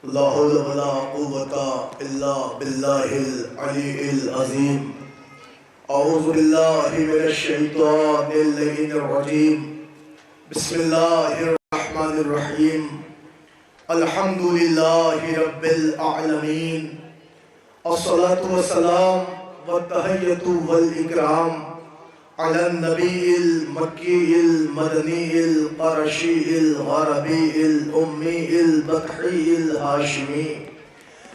لا حول ولا قوة إلا بالله العلي العظيم. أعوذ بالله من الشيطان اللعين الرجيم. بسم الله الرحمن الرحيم. الحمد لله رب العالمين. الصلاة والسلام والتحية والإكرام على النبي المكي المدني القرشي الغربي الأمي البطحي الهاشمي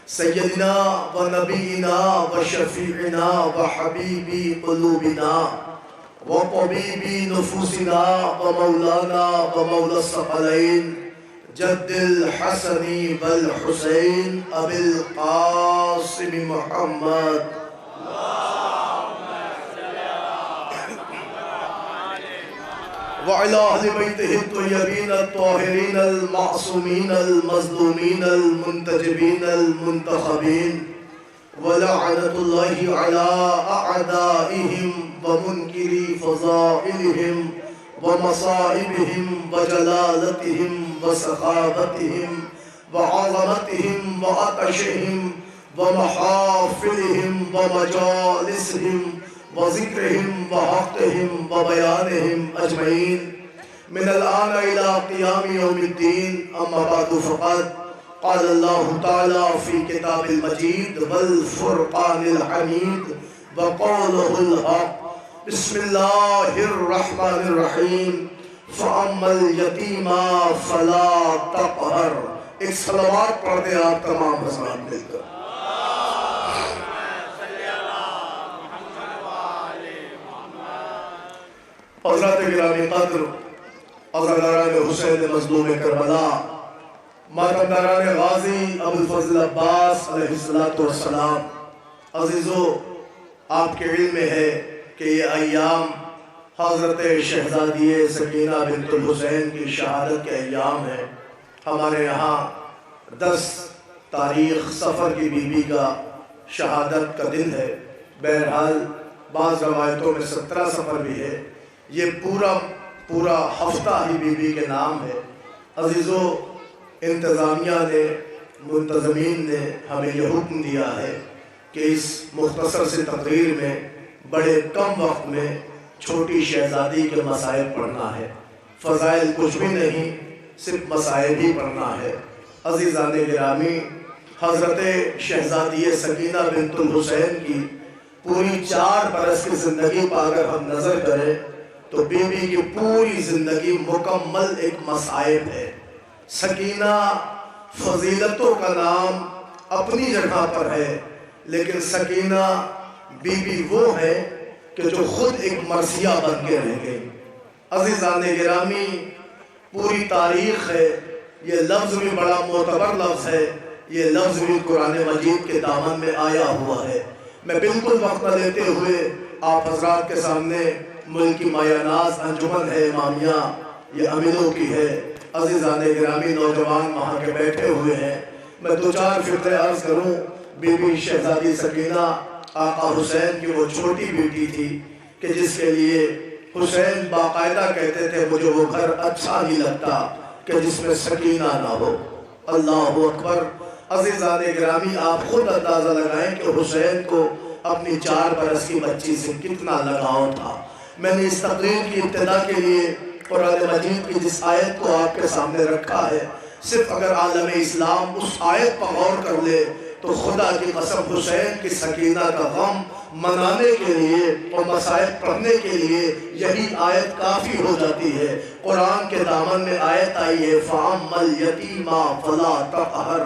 سيدنا ونبينا وشفيعنا وحبيب قلوبنا وطبيب نفوسنا ومولانا ومولى الثقلين جد الحسن والحسين أبي القاسم محمد وعلى أهل بيته الطيبين الطاهرين المعصومين المظلومين المنتجبين المنتخبين ولعنة الله على أعدائهم ومنكري فضائلهم ومصائبهم وجلالتهم وسخاوتهم وعظمتهم وعطشهم ومحافلهم ومجالسهم وذكرهم وحقهم وبيانهم أجمعين من الآن إلى قيام يوم الدين. أما بعد فقد قال الله تعالى في كتاب المجيد والفرقان الحميد وقوله الحق. بسم الله الرحمن الرحيم. فأما اليتيم فلا تقهر. ایک صلوات پڑھ دیں آپ تمام حضرات مل کر. حضرات گرامی قدر، عزاداران حسین مظلوم کربلا، ماتمداران غازی ابوالفضل عباس علیہ السلام، عزیزو آپ کے علم میں ہے کہ یہ ایام حضرت شہزادی سکینہ بنت الحسین کی شہادت کے ایام ہیں. ہمارے یہاں 10 تاریخ صفر کی بی بی کا شہادت کا دن ہے. بہرحال بعض روایتوں میں 17 صفر بھی ہے. یہ پورا ہفتہ ہی بی بی کے نام ہے. عزیزو، انتظامیہ نے، منتظمین نے ہمیں یہ حکم دیا ہے کہ اس مختصر سی تقریر میں بڑے کم وقت میں چھوٹی شہزادی کے مسائل پڑھنا ہے. فضائل کچھ بھی نہیں، صرف مسائل ہی پڑھنا ہے. عزیزان گرامی، حضرت شہزادی سکینہ بنت الحسین کی پوری 4 برس کی زندگی پر اگر ہم نظر کریں تو بی بی کی پوری زندگی مکمل ایک مصائب ہے. سکینہ فضیلتوں کا نام اپنی جگہ پر ہے، لیکن سکینہ بی بی وہ ہے کہ جو خود ایک مرثیہ بن کے رہ گئی. عزیزان گرامی، پوری تاریخ ہے. یہ لفظ بھی بڑا معتبر لفظ ہے. یہ لفظ بھی قرآن مجید کے دامن میں آیا ہوا ہے. میں بالکل وقت نہ لیتے ہوئے آپ حضرات کے سامنے ملک کی مایہ ناز انجمن ہے امامیہ، یہ امینوں کی ہے. عزیزان گرامی، نوجوان وہاں کے بیٹھے ہوئے ہیں. میں 2-4 فقرے عرض کروں. بی بی شہزادی سکینہ آقا حسین کی وہ چھوٹی بیٹی تھی کہ جس کے لیے حسین باقاعدہ کہتے تھے مجھے وہ گھر اچھا نہیں لگتا کہ جس میں سکینہ نہ ہو. اللہ اکبر. عزیزان گرامی، آپ خود اندازہ لگائیں کہ حسین کو اپنی 4 برس کی بچی سے کتنا لگاؤ تھا. میں نے اس تقریر کی ابتدا کے لیے قرآن مجید کی جس آیت کو آپ کے سامنے رکھا ہے، صرف اگر عالم اسلام اس آیت پر غور کر لے تو خدا کی قسم حسین کی سکینہ کا غم منانے کے لیے اور مسائل پڑھنے کے لیے یہی آیت کافی ہو جاتی ہے. قرآن کے دامن میں آیت آئی ہے فَأَمَّا الْيَتِيمَ فَلَا تَقْهَرْ.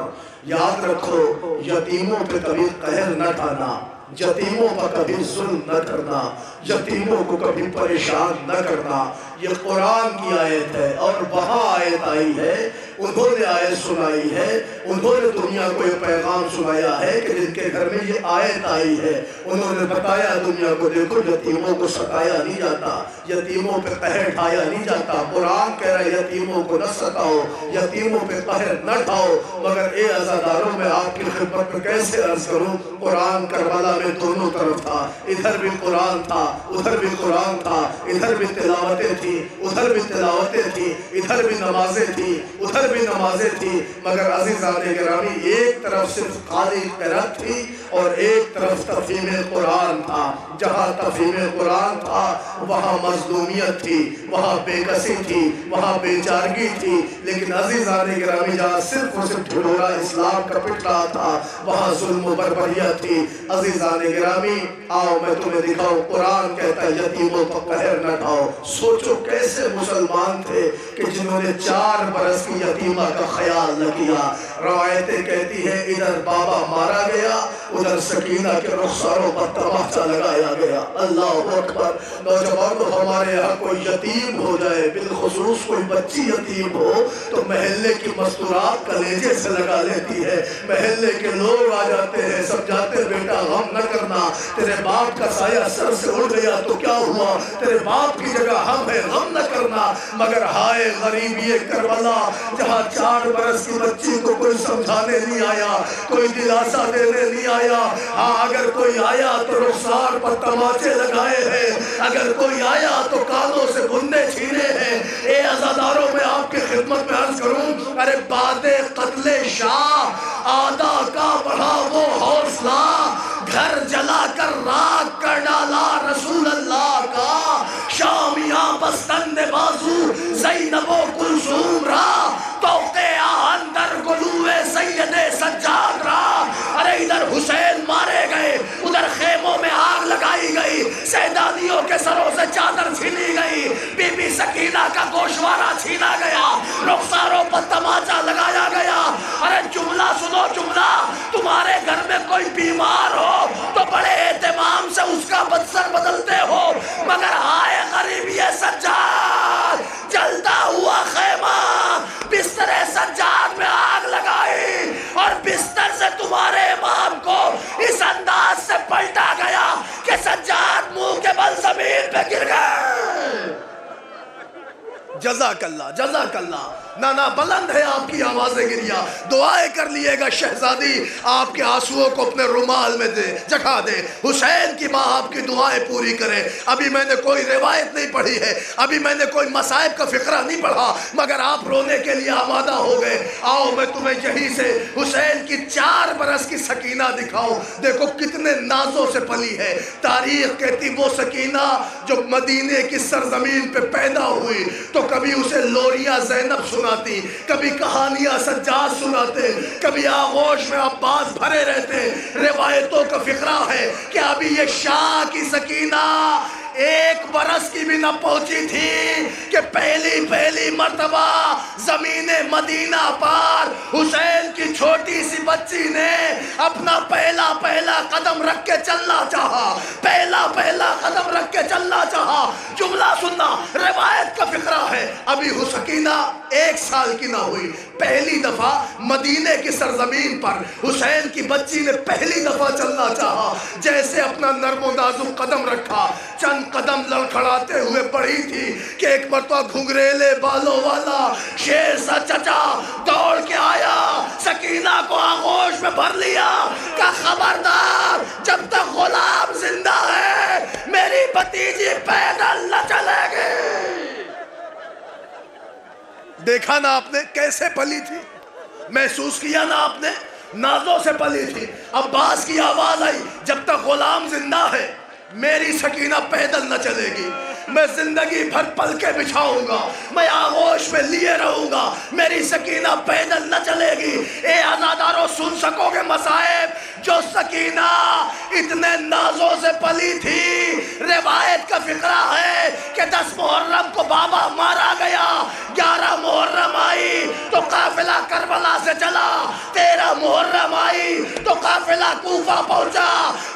یاد رکھو، یتیموں پہ کبھی قہر نہ ڈھانا، یتیموں پر کبھی ظلم نہ کرنا، یتیموں کو کبھی پریشان نہ کرنا. یہ قرآن کی آیت ہے اور وہاں آیت آئی ہے. انہوں نے آیت سنائی ہے، انہوں نے دنیا کو یہ پیغام سنایا ہے کہ جن کے گھر میں یہ آیت آئی ہے انہوں نے بتایا دنیا کو دیکھو یتیموں کو ستایا نہیں جاتا، یتیموں پہ قہر ڈھایا نہیں جاتا. قرآن کہہ رہا ہے یتیموں کو نہ ستاؤ، یتیموں پہ قہر نہ ڈھاؤ، مگر اے عزاداروں میں آپ کی خدمت میں کیسے عرض کروں، قرآن کربلا میں دونوں طرف تھا، ادھر بھی قرآن تھا ادھر بھی قرآن تھا، ادھر بھی تلاوتیں تھیں ادھر بھی تلاوتیں تھیں، ادھر بھی نمازیں تھیں ادھر بھی نمازیں تھیں، مگر عزیزان گرامی ایک طرف صرف قاری قرات تھی اور ایک طرف تفہیم قرآن تھا۔ جہاں تفہیم قرآن تھا وہاں مظلومیت تھی، وہاں بے کسی تھی، وہاں بے چارگی تھی، لیکن عزیزان گرامی جہاں صرف و صرف ڈھلورا اسلام کا پٹ رہا تھا وہاں ظلم و بربریت تھی۔ عزیزان گرامی آؤ میں تمہیں دکھاؤں، قرآن کہتا ہے یتیموں پر قہر نہ ڈھاؤ۔ سوچو کیسے مسلمان تھے کہ جنہوں نے 4 برس کی یتیمہ کا خیال نہ کیا۔ روایتیں کہتی ہیں ادھر بابا مارا گیا، ادھر سکینہ کے رخساروں پر تماچا لگایا گیا۔ اللہ اکبر۔ نوجوانوں ہمارے یہاں کوئی یتیم ہو جائے، بالخصوص کوئی بچی یتیم ہو تو محلے کی مستورات کلیجے سے لگا لیتی ہے، محلے کے لوگ آ جاتے ہیں سمجھاتے بیٹا غم نہ کرنا، تیرے باپ کا سایہ سر سے اڑ گیا تو کیا ہوا، تیرے باپ کی جگہ ہم ہیں غم نہ کرنا۔ مگر ہائے غریبی کربلا، جہاں 4 برس کی بچی کو کوئی سمجھانے نہیں آیا، کوئی دلاسا دینے نہیں آیا، ہاں اگر کوئی آیا تو رخسار پر تماچے لگائے ہیں، اگر کوئی آیا تو کانوں سے بننے چھینے ہیں۔ اے عزاداروں میں آپ کی خدمت میں عرض کروں، ارے بعد قتل شاہ آدھا کا بڑھا وہ حوصلہ، گھر جلا کر راکھ کر ڈالا رسول اللہ کا، شامیاں بستند بازو زینب و کلثوم را، توقع آہن در گلوے سید سجاد را۔ ارے ادھر حسین مارے گئے، ادھر خیموں میں آگ لگائی گئی، سیدانیوں کے سروں سے چادر چھینی گئی، بی بی سکینہ کا گوشوارہ چھینا گیا، رخساروں پر تماچا لگایا گیا۔ ارے جملہ سنو جملہ، تمہارے گھر میں کوئی بیمار ہو تو بڑے اہتمام سے اس کا بدسر بدلتے ہو، مگر ہائے غریبی سجاد، جلتا ہوا خیمہ، بستر سجاد میں آگ لگائی اور بستر سے تمہارے امام کو اس انداز سے پلٹا گیا کہ سجاد منہ کے بل زمین پہ گر گئے۔ جزاک اللہ جزاک اللہ۔ نانا بلند ہے آپ کی آوازیں گریا، دعائیں کر لیے گا شہزادی آپ کے آنسوؤں کو اپنے رومال میں دے جگہ دے، حسین کی ماں آپ کی دعائیں پوری کرے۔ ابھی میں نے کوئی روایت نہیں پڑھی ہے، ابھی میں نے کوئی مصائب کا فقرہ نہیں پڑھا، مگر آپ رونے کے لیے آمادہ ہو گئے۔ آؤ میں تمہیں یہیں سے حسین کی 4 برس کی سکینہ دکھاؤں، دیکھو کتنے نازوں سے پلی ہے۔ تاریخ کہتی وہ سکینہ جو مدینے کی سرزمین پہ پیدا ہوئی تو کبھی اسے لوریاں زینب سناتی، کبھی کہانیاں سجاد سناتے، کبھی آغوش میں عباس بھرے رہتے۔ روایتوں کا فقرہ ہے کہ ابھی یہ شاہ کی سکینہ 1 برس کی بھی نہ پہنچی تھی کہ پہلی مرتبہ زمین مدینہ پر حسین کی چھوٹی سی بچی نے اپنا پہلا قدم رکھ کے چلنا چاہا، پہلا قدم رکھ کے چلنا چاہا۔ جملہ سننا، روایت کا فقرہ ہے ابھی سکینہ 1 سال کی نہ ہوئی، پہلی دفعہ مدینے کی سرزمین پر حسین کی بچی نے پہلی دفعہ چلنا چاہا، جیسے اپنا نرم و نازک قدم رکھا، چند قدم لڑکھڑاتے ہوئے پڑھی تھی کہ ایک مرتبہ گھنگریلے بالوں والا شیر سا چچا دوڑ کے آیا، سکینہ کو آغوش میں بھر لیا، کہ خبردار جب تک غلام زندہ ہے میری بھتیجی پیدل نہ چلے گی۔ دیکھا نا آپ نے کیسے پلی تھی، محسوس کیا نا آپ نے، نازوں سے پلی تھی۔ عباس کی آواز آئی جب تک غلام زندہ ہے میری سکینہ پیدل نہ چلے گی، میں زندگی بھر پلکیں بچھاؤں گا، میں آغوش میں لیے رہوں گا، میری سکینہ پیدل نہ چلے گی۔ اے عزاداروں سن سکو گے مصائب، جو سکینہ اتنے نازوں سے پلی تھی، روایت کا فقرہ ہے کہ 10 محرم کو بابا مارا گیا، 11 محرم آئی تو قافلہ کربلا سے چلا، 13 محرم آئی تو قافلہ کوفہ پہنچا،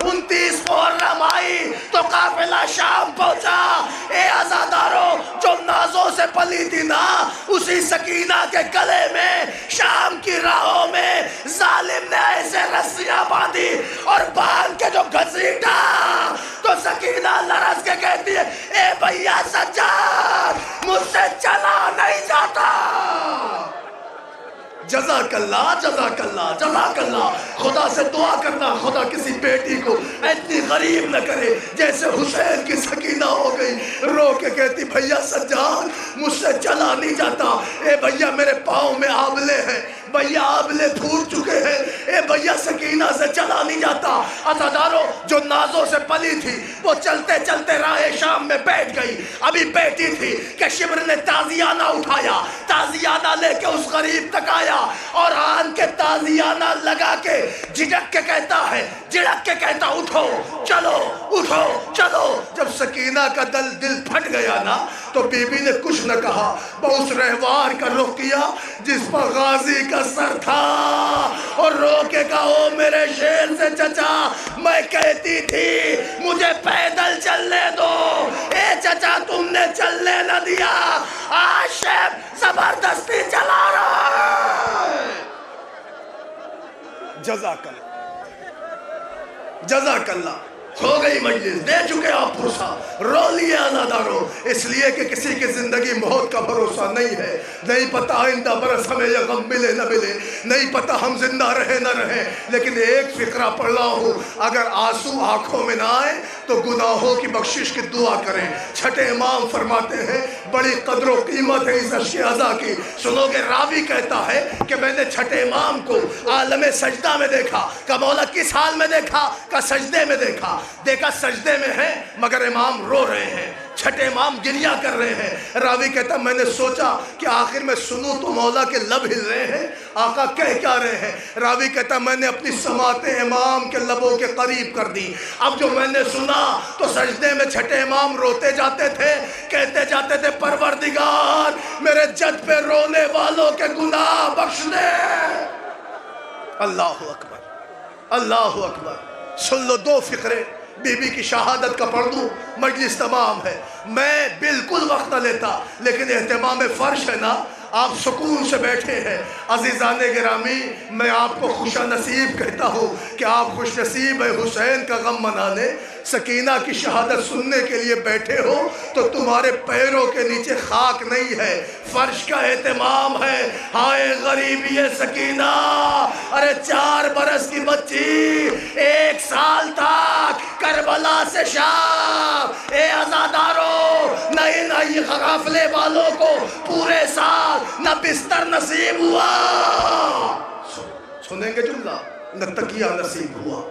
29 محرم آئی تو قافلہ شام پہنچا۔ اے عزاداروں جو نازوں سے پلی تھی نا، اسی سکینہ کے گلے میں شام کی راہوں میں ظالم نے ایسے رسیاں باندھی اور باندھ کے جو گھسیٹا تو سکینہ لرز کے کہتی ہے اے بھیا سجاد مجھ سے چلا نہیں جاتا۔ جزاک اللہ جزاک اللہ جزاک اللہ. خدا سے دعا کرنا خدا کسی بیٹی کو اتنی غریب نہ کرے جیسے حسین کی سکینہ ہو گئی. رو کے کہتی بھیا سجاد مجھ سے چلا نہیں جاتا. اے بھیا میرے پاؤں میں آبلے ہیں, بھیا آبلے پھوٹ چکے ہیں. اے بھیا سکینہ سے چلا نہیں جاتا. عزادارو جو نازوں سے پلی تھی وہ چلتے چلتے راہ شام میں بیٹھ گئی. ابھی بیٹھی تھی کہ شبر نے تازیانہ اٹھایا, تازیانہ لے کے اس غریب تک آیا اور آن کے تازیانہ لگا کے جھجک کے کہتا ہے, جھڑک کے کہتا اٹھو چلو اٹھو چلو. جب سکینہ کا دل پھٹ گیا نا تو بی بی نے کچھ نہ کہا, وہ اس رہوار کا رخ کیا جس پر غازی کا سر تھا اور رو کے کہا او میرے شیر سے چچا میں کہتی تھی مجھے پیدل چلنے دو, اے چچا تم نے چلنے نہ دیا, آج شیخ زبردستی چلا رہا ہے. جزاک اللہ جزاک اللہ. ہو گئی مجلس, دے چکے آپ پرسا, رو لیے عزادارو, اس لیے کہ کسی کی زندگی موت کا بھروسہ نہیں ہے. نہیں پتا آئندہ برس ہمیں یہ غم ملے نہ ملے, نہیں پتا ہم زندہ رہے نہ رہے. لیکن ایک فقرہ پڑھ رہا ہوں, اگر آنسو آنکھوں میں نہ آئے تو گناہوں کی بخشش کی دعا کریں. چھٹے امام فرماتے ہیں بڑی قدر و قیمت ہے اس عشق ازا کی. سنو گے راوی کہتا ہے کہ میں نے چھٹے امام کو عالم سجدہ میں دیکھا. کہ مولا کس حال میں دیکھا؟ کہ سجدے میں دیکھا. دیکھا سجدے میں ہیں مگر امام رو رہے ہیں, چھٹے امام گریہ کر رہے ہیں. راوی کہتا میں نے سوچا کہ آخر میں سنوں تو مولا کے لب ہل رہے ہیں, آقا کہہ کیا رہے ہیں. راوی کہتا میں نے اپنی سماعتیں امام کے لبوں کے قریب کر دی. اب جو میں نے سنا تو سجدے میں چھٹے امام روتے جاتے تھے, کہتے جاتے تھے پروردگار میرے جد پہ رونے والوں کے گناہ بخش دے. اللہ اکبر اللہ اکبر. سن لو دو فقرے بی بی کی شہادت کا پڑھ دوں, مجلس تمام ہے. میں بالکل وقت نہ لیتا لیکن اہتمام فرش ہے نا, آپ سکون سے بیٹھے ہیں. عزیزان گرامی میں آپ کو خوش نصیب کہتا ہوں کہ آپ خوش نصیب ہے حسین کا غم منانے, سکینہ کی شہادت سننے کے لیے بیٹھے ہو تو تمہارے پیروں کے نیچے خاک نہیں ہے, فرش کا اہتمام ہے. ہائے غریبی سکینہ, ارے 4 برس کی بچی 1 سال تک کربلا سے شام. اے عزادارو نہیں غافلے والوں کو پورے سال نہ بستر نصیب ہوا, سنیں گے جملہ, نہ تکیہ نصیب ہوا.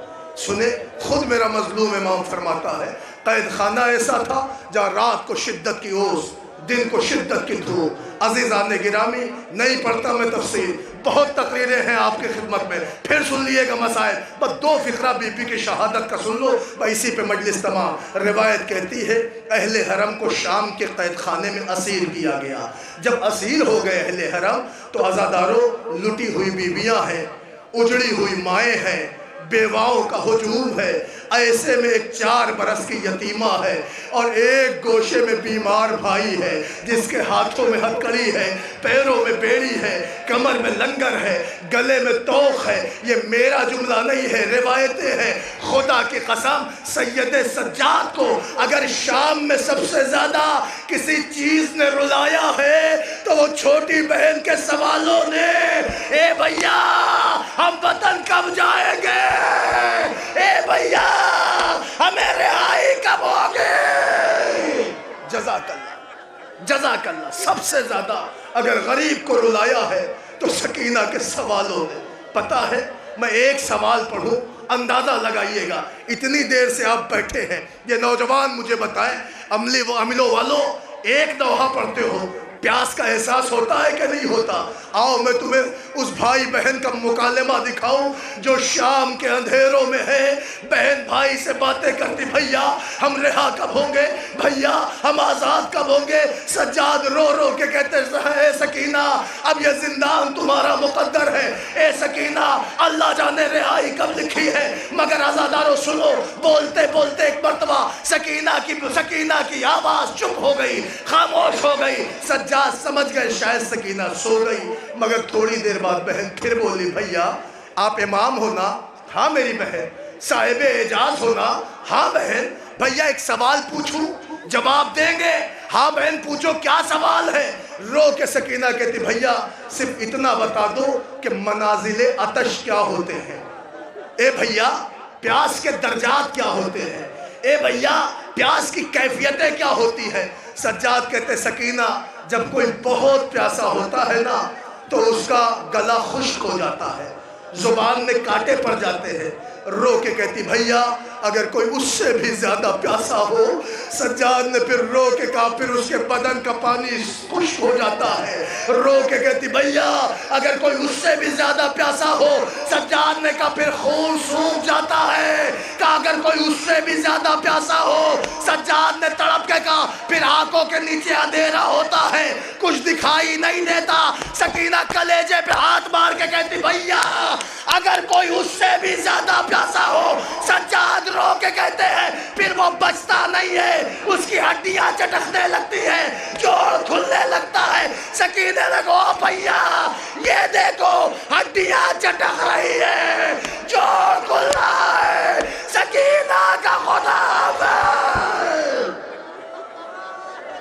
سنیں خود میرا مظلوم امام فرماتا ہے قید خانہ ایسا تھا جہاں رات کو شدت کی اوس, دن کو شدت کی دھوپ. عزیزان گرامی نہیں پڑھتا میں تفسیر, بہت تقریریں ہیں آپ کی خدمت میں, پھر سن لیے گا مسائل. بس 2 فقرہ بی بی کی شہادت کا سن لو, اسی پہ مجلس تمام. روایت کہتی ہے اہل حرم کو شام کے قید خانے میں اسیر کیا گیا. جب اسیر ہو گئے اہل حرم تو عزادارو لٹی ہوئی بیویاں ہیں, اجڑی ہوئی مائیں ہیں, بیواؤں کا ہجوم ہے. ایسے میں ایک 4 برس کی یتیمہ ہے اور ایک گوشے میں بیمار بھائی ہے جس کے ہاتھوں میں ہتکڑی ہے, پیروں میں بیڑی ہے, کمر میں لنگر ہے, گلے میں توق ہے. یہ میرا جملہ نہیں ہے, روایتیں ہیں. خدا کی قسم سید سجاد کو اگر شام میں سب سے زیادہ کسی چیز نے رلایا ہے تو وہ چھوٹی بہن کے سوالوں نے. اے بھیا ہم وطن کب جائیں گے, اے بھیا ہمیں رہائی کب ہوگی. جزاک اللہ جزاک اللہ. سب سے زیادہ اگر غریب کو رلایا ہے تو سکینہ کے سوالوں نے. پتہ ہے میں ایک سوال پڑھوں, اندازہ لگائیے گا. اتنی دیر سے آپ بیٹھے ہیں, یہ نوجوان مجھے بتائیں عملوں والوں ایک دوہا پڑھتے ہو, پیاس کا احساس ہوتا ہے کہ نہیں ہوتا؟ آؤ میں تمہیں اس بھائی بہن کا مکالمہ دکھاؤں جو شام کے اندھیروں میں ہے. بہن بھائی سے باتیں کرتی, بھیا ہم رہا کب ہوں گے, بھیا ہم آزاد کب ہوں گے. سجاد رو رو کے کہتے اے سکینہ اب یہ زندان تمہارا مقدر ہے, اے سکینہ اللہ جانے رہائی کب لکھی ہے. مگر عزادارو سنو, بولتے بولتے ایک مرتبہ سکینہ کی آواز چپ ہو گئی, خاموش ہو گئی. سجاد سمجھ گئے شاید سکینہ سو گئی, مگر تھوڑی دیر بعد بہن پھر بولی, بھیا آپ امام ہو نا؟ ہاں میری بہن. صاحب اعجاز ہو نا؟ ہاں بہن. بھیا ایک سوال پوچھوں, جواب دیں گے؟ ہاں بہن پوچھو کیا سوال ہے؟ رو کے سکینہ کہتی بھیا صرف اتنا بتا دو کہ منازل عطش کیا ہوتے ہیں، اے بھیا پیاس کے درجات کیا ہوتے ہیں، اے بھیا پیاس کی کیفیتیں کیا ہوتی ہیں۔ سجاد کہتے سکینہ جب کوئی بہت پیاسا ہوتا ہے نا تو اس کا گلا خشک ہو جاتا ہے، زبان میں کانٹے پڑ جاتے ہیں۔ رو کے کہتی بھیا اگر کوئی اس سے بھی زیادہ پیاسا ہو، سجاد نے پھر رو کے کہا پھر اس کے بدن کا پانی خشک ہو جاتا ہے۔ رو کے کہتی بھیا اگر کوئی اس سے بھی زیادہ پیاسا ہو، سجاد نے کہا پھر خون سوکھ جاتا ہے۔ کہا اگر کوئی اس سے بھی زیادہ پیاسا ہو، سجاد نے تڑپ کے کہا پھر آنکھوں کے نیچے اندھیرا ہوتا ہے، کچھ دکھائی نہیں دیتا۔ سکینہ کلیجے پہ ہاتھ مار کے کہتی بھیا اگر کوئی اس سے بھی زیادہ پیاسا ہو، سجاد رو کے کہتے ہیں پھر وہ بچتا نہیں ہے، اس کی ہڈیاں چٹکنے لگتی ہیں، جوڑ کھلنے لگتا ہے۔ سکینہ نے کہا بھیا یہ دیکھو ہڈیاں چٹک رہی ہے، جوڑ کھل رہا ہے، سکینہ کا خدا حافظ۔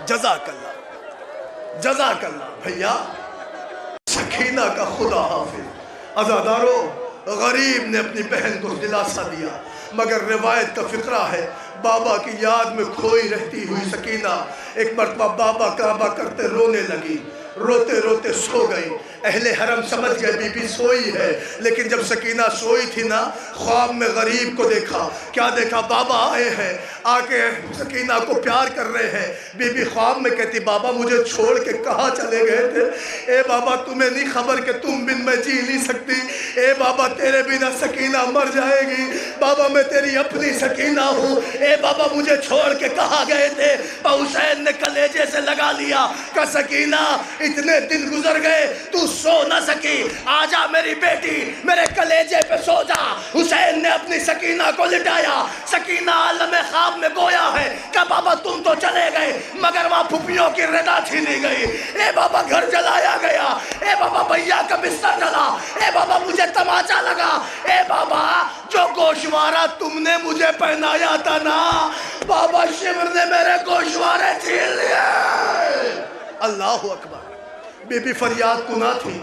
جزاک اللہ جزاک اللہ بھیا، سکینہ کا خدا حافظ۔ عزادارو غریب نے اپنی بہن کو دلاسا دیا، مگر روایت کا فقرہ ہے بابا کی یاد میں کھوئی رہتی ہوئی سکینہ ایک مرتبہ بابا کعبہ کرتے رونے لگی، روتے روتے سو گئی۔ اہل حرم سمجھ گئے بی بی سوئی ہے، لیکن جب سکینہ سوئی تھی نا خواب میں غریب کو دیکھا۔ کیا دیکھا؟ بابا آئے ہیں، آ کے سکینہ کو پیار کر رہے ہیں۔ بی بی خواب میں کہتی بابا مجھے چھوڑ کے کہاں چلے گئے تھے؟ اے بابا تمہیں نہیں خبر کہ تم بن میں جی نہیں سکتی؟ اے بابا تیرے بنا سکینہ مر جائے گی، بابا میں تیری اپنی سکینہ ہوں، اے بابا مجھے چھوڑ کے کہاں گئے تھے؟ حسین نے کلیجے سے لگا لیا کہ سکینہ اتنے دن گزر گئے تو سو نہ سکی، آجا میری بیٹی میرے کلیجے پہ سو جا۔ حسین نے اپنی سکینہ کو لٹایا، سکینہ عالم خواب میں گویا ہے کہ بابا تم تو چلے گئے مگر وہاں پھپھیوں کی ردا چھینی گئی، اے بابا گھر جلایا گیا، اے بابا بھیا کا بستر جلا، اے بابا مجھے تماچا لگا، اے بابا جو گوشوارہ تم نے مجھے پہنایا تھا نا بابا شمر نے میرے گوشوارے چھین لیے۔ اللہ اکبر۔ بی بی فریاد کنا تھی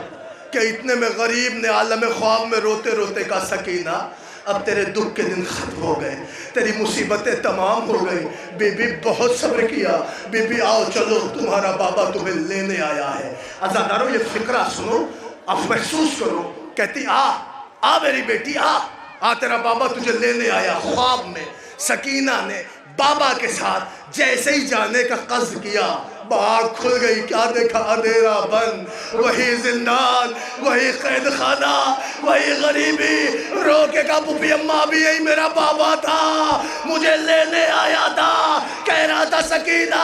کہ اتنے میں غریب نے عالم خواب میں روتے روتے کہا سکینہ اب تیرے دکھ کے دن ختم ہو گئے، تیری مصیبتیں تمام ہو گئی۔ بی بی بہت صبر کیا، بی بی آؤ چلو تمہارا بابا تمہیں لینے آیا ہے۔ عزادارو یہ فقرہ سنو، اب محسوس کرو۔ کہتی آ میری بیٹی آ تیرا بابا تجھے لینے آیا۔ خواب میں سکینہ نے بابا کے ساتھ جیسے ہی جانے کا قصد کیا آنکھ کھل گئی، کیا دیکھا؟ اندھیرا بند، وہی زندان، وہی قید خانہ، وہی غریبی۔ رو کے کہا پھوپھی اماں بھی یہی میرا بابا تھا، مجھے لینے آیا تھا، کہہ رہا تھا سکینہ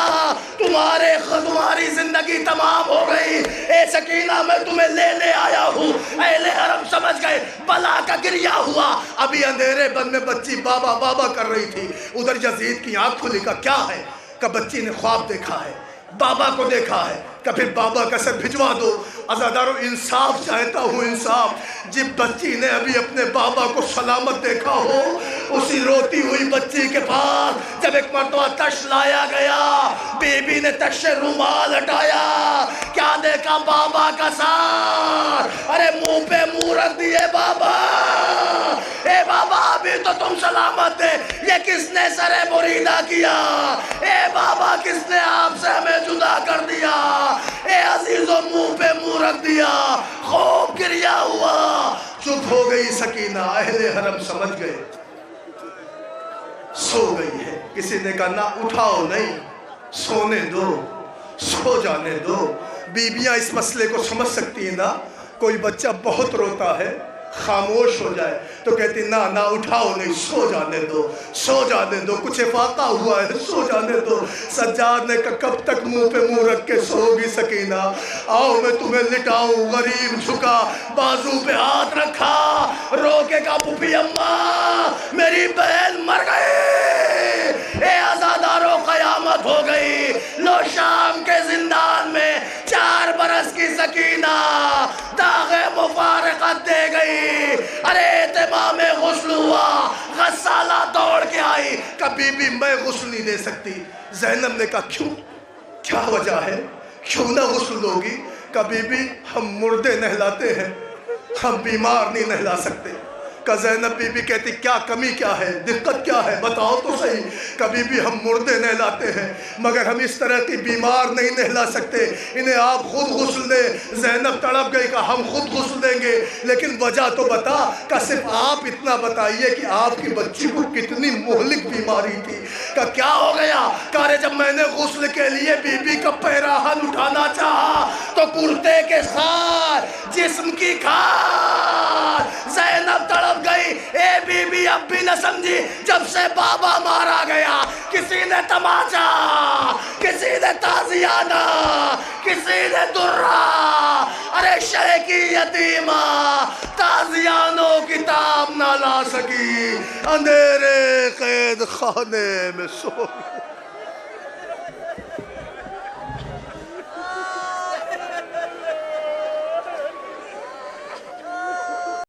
تمہاری زندگی تمام ہو گئی، اے سکینہ میں تمہیں لینے آیا ہوں۔ اہل حرم سمجھ گئے بلا کا گریہ ہوا۔ ابھی اندھیرے بند میں بچی بابا بابا کر رہی تھی، ادھر یزید کی آنکھ کھلی، کا کیا ہے؟ کہ بچی نے خواب دیکھا ہے، بابا کو دیکھا ہے، کہ پھر بابا کا سر بھجوا دو۔ عزادارو انصاف چاہتا ہوں، انصاف۔ جب بچی نے ابھی اپنے بابا کو سلامت دیکھا ہو، اسی روتی ہوئی بچی کے پاس جب ایک مرتبہ تش لایا گیا، بی بی نے تش سے رومال ہٹایا، کیا دیکھا؟ بابا کا سار۔ ارے منہ پہ منہ رکھ دیے بابا، اے بابا ابھی تو تم سلامت تھے، یہ کس نے سر بریدہ کیا؟ اے بابا کس نے آپ سے ہمیں جدا کر دیا؟ اے عزیزو منہ پہ منہ رکھ دیا، خوب گریہ ہوا۔ چپ ہو گئی سکینہ، اہل حرم سمجھ گئے سو گئی ہے۔ کسی نے کہا نہ اٹھاؤ نہیں، سونے دو، سو جانے دو۔ بیویاں اس مسئلے کو سمجھ سکتی ہیں نا، کوئی بچہ بہت روتا ہے خاموش ہو جائے تو کہتی نہ اٹھاؤ نہیں، سو جانے دو، سو جانے دو، کچھ افاقہ ہوا ہے سو جانے دو۔ سجاد نے کہا کب تک منہ پہ منہ رکھ کے سو گی سکینہ؟ آؤ میں تمہیں لٹاؤں۔ غریب جھکا، بازو پہ ہاتھ رکھا، رو کے کہا پھوپھی اماں میری بہن مر گئی۔ اے عزادارو قیامت ہو گئی۔ لو شام کے زندان میں 4 برس کی سکینہ داغ مفارقت دے گئی۔ ارے اہتمام غسل ہوا، غسالہ دوڑ کے آئی، کبھی بھی میں غسل نہیں دے سکتی۔ زینب نے کہا کیوں؟ کیا وجہ ہے؟ کیوں نہ غسل ہوگی؟ کبھی بھی ہم مردے نہلاتے ہیں، ہم بیمار نہیں نہلا سکتے۔ کہ زینب بی بی کہتی کیا کمی کیا ہے، دقت کیا ہے، بتاؤ تو صحیح۔ کبھی بھی ہم مردے نہلاتے ہیں مگر ہم اس طرح کی بیمار نہیں نہلا سکتے، انہیں آپ خود غسل دیں۔ زینب تڑپ گئی کہ ہم خود غسل دیں گے، لیکن وجہ تو بتا۔ کہ صرف آپ اتنا بتائیے کہ آپ کی بچی کو کتنی مہلک بیماری تھی۔ کہ کیا ہو گیا؟ کہ جب میں نے غسل کے لیے بی بی کا پیراہن اٹھانا چاہا تو کرتے کے ساتھ جسم کی کھال زینب تڑپ گئی۔ اے بی بی اب بھی نہ سمجھی، جب سے بابا مارا گیا کسی نے تماچا، کسی نے تازیانہ، کسی نے درہ، ارے شہ کی یتیمہ تازیانوں کتاب نہ لا سکی، اندھیرے قید خانے میں سو گئی۔